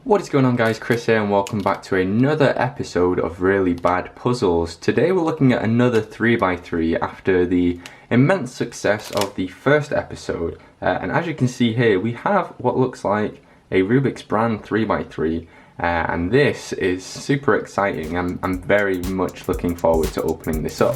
What is going on, guys? Chris here and welcome back to another episode of Really Bad Puzzles. Today we're looking at another 3x3 after the immense success of the first episode. And as you can see here, we have what looks like a Rubik's brand 3x3. And this is super exciting. I'm very much looking forward to opening this up.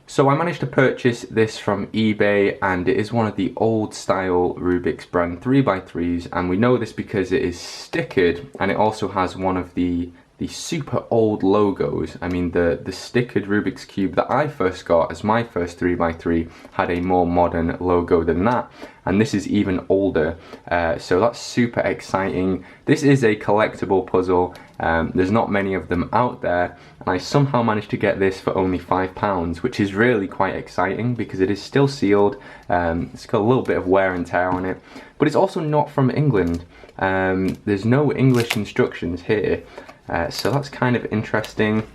So I managed to purchase this from eBay, and it is one of the old style Rubik's brand 3x3s, and we know this because it is stickered and it also has one of the super old logos. I mean, the stickered Rubik's Cube that I first got as my first 3x3 had a more modern logo than that, and this is even older, so that's super exciting. This is a collectible puzzle. There's not many of them out there, and I somehow managed to get this for only £5, which is really quite exciting because it is still sealed. It's got a little bit of wear and tear on it, but it's also not from England. There's no English instructions here, so that's kind of interesting.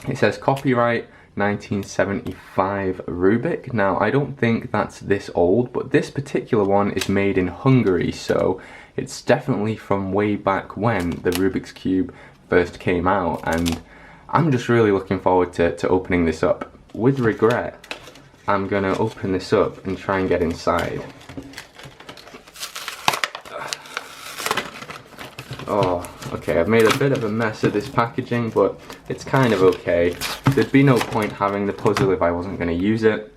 It says copyright 1975 Rubik. Now, I don't think that's this old, but this particular one is made in Hungary, so it's definitely from way back when the Rubik's Cube first came out, and I'm just really looking forward to opening this up. With regret, I'm gonna open this up and try and get inside. Oh, okay, I've made a bit of a mess of this packaging, but it's kind of okay. There'd be no point having the puzzle if I wasn't going to use it.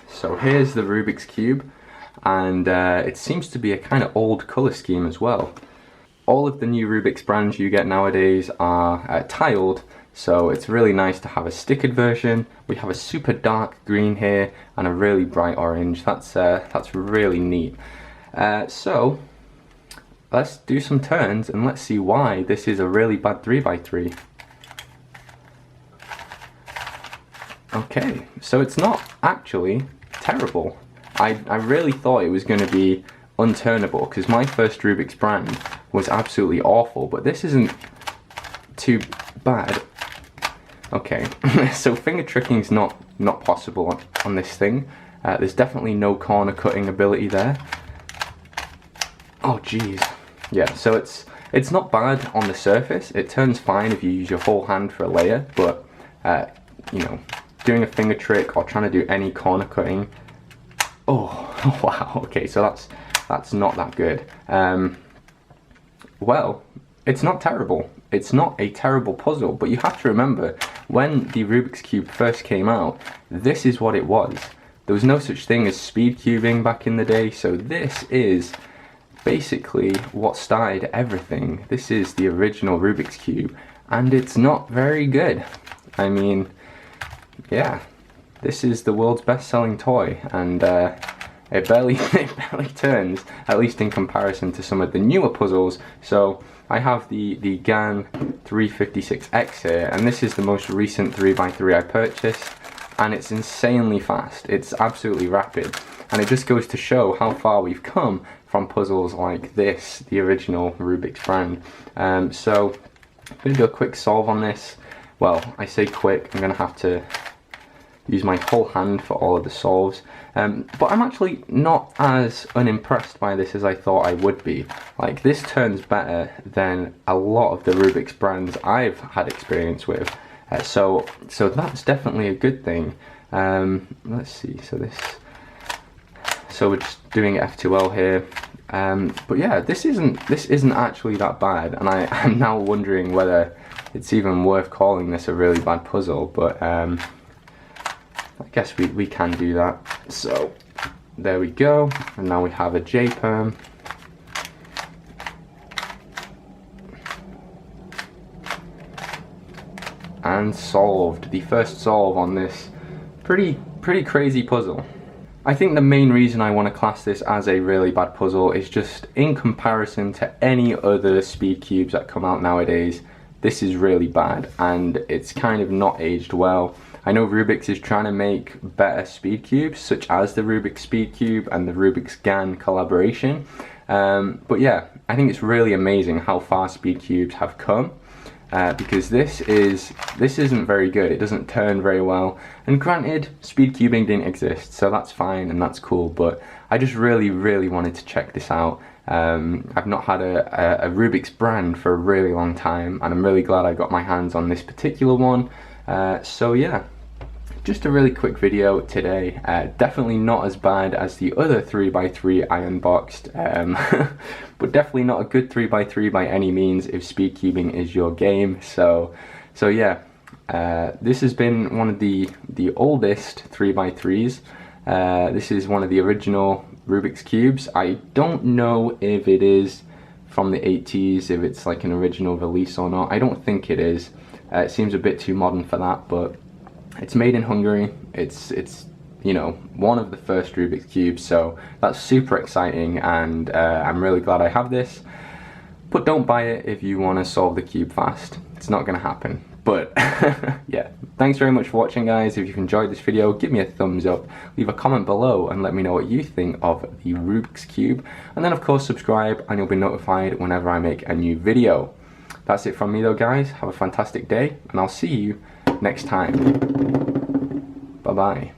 So here's the Rubik's Cube, and it seems to be a kind of old colour scheme as well. All of the new Rubik's brands you get nowadays are tiled, so it's really nice to have a stickered version. We have a super dark green here and a really bright orange. That's really neat. So let's do some turns and let's see why this is a really bad 3x3. Okay, so it's not actually terrible. I really thought it was going to be unturnable because my first Rubik's brand was absolutely awful, but this isn't too bad. Okay, so finger tricking's not possible on this thing. There's definitely no corner cutting ability there. Oh geez. Yeah, so it's not bad on the surface. It turns fine if you use your whole hand for a layer, but you know, doing a finger trick or trying to do any corner cutting, oh wow, okay, so that's not that good. Well, it's not terrible. It's not a terrible puzzle, but you have to remember, when the Rubik's Cube first came out, this is what it was. There was no such thing as speed cubing back in the day, so this is basically what started everything. This is the original Rubik's Cube, and it's not very good. I mean, yeah, this is the world's best-selling toy, and it barely turns, at least in comparison to some of the newer puzzles. So I have the GAN 356X here, and this is the most recent 3x3 I purchased, and it's insanely fast. It's absolutely rapid, and it just goes to show how far we've come from puzzles like this, the original Rubik's brand. So I'm going to do a quick solve on this. Well, I say quick, I'm going to have to use my whole hand for all of the solves. But I'm actually not as unimpressed by this as I thought I would be. Like, this turns better than a lot of the Rubik's brands I've had experience with. So that's definitely a good thing. Let's see, so we're just doing F2L here. But yeah, this isn't actually that bad, and I'm now wondering whether it's even worth calling this a really bad puzzle, but I guess we can do that. So there we go, and now we have a J-perm. And solved. The first solve on this pretty crazy puzzle. I think the main reason I want to class this as a really bad puzzle is just in comparison to any other speed cubes that come out nowadays, this is really bad, and it's kind of not aged well. I know Rubik's is trying to make better speed cubes, such as the Rubik's Speed Cube and the Rubik's GAN collaboration, but yeah, I think it's really amazing how far speed cubes have come, because this isn't very good. It doesn't turn very well, and granted, speed cubing didn't exist, so that's fine and that's cool, but I just really wanted to check this out. I've not had a Rubik's brand for a really long time, and I'm really glad I got my hands on this particular one. So yeah, just a really quick video today. Definitely not as bad as the other 3x3 I unboxed, but definitely not a good 3x3 by any means if speed cubing is your game. So yeah, this has been one of the oldest 3x3s. This is one of the original Rubik's cubes. I don't know if it is from the 80s, if it's like an original release or not. I don't think it is. It seems a bit too modern for that, but it's made in Hungary. It's you know, one of the first Rubik's cubes, so that's super exciting, and I'm really glad I have this. But don't buy it if you want to solve the cube fast. It's not going to happen. But yeah, thanks very much for watching, guys. If you've enjoyed this video, give me a thumbs up, leave a comment below and let me know what you think of the Rubik's Cube, and then of course subscribe and you'll be notified whenever I make a new video. That's it from me though, guys. Have a fantastic day, and I'll see you next time. Bye bye.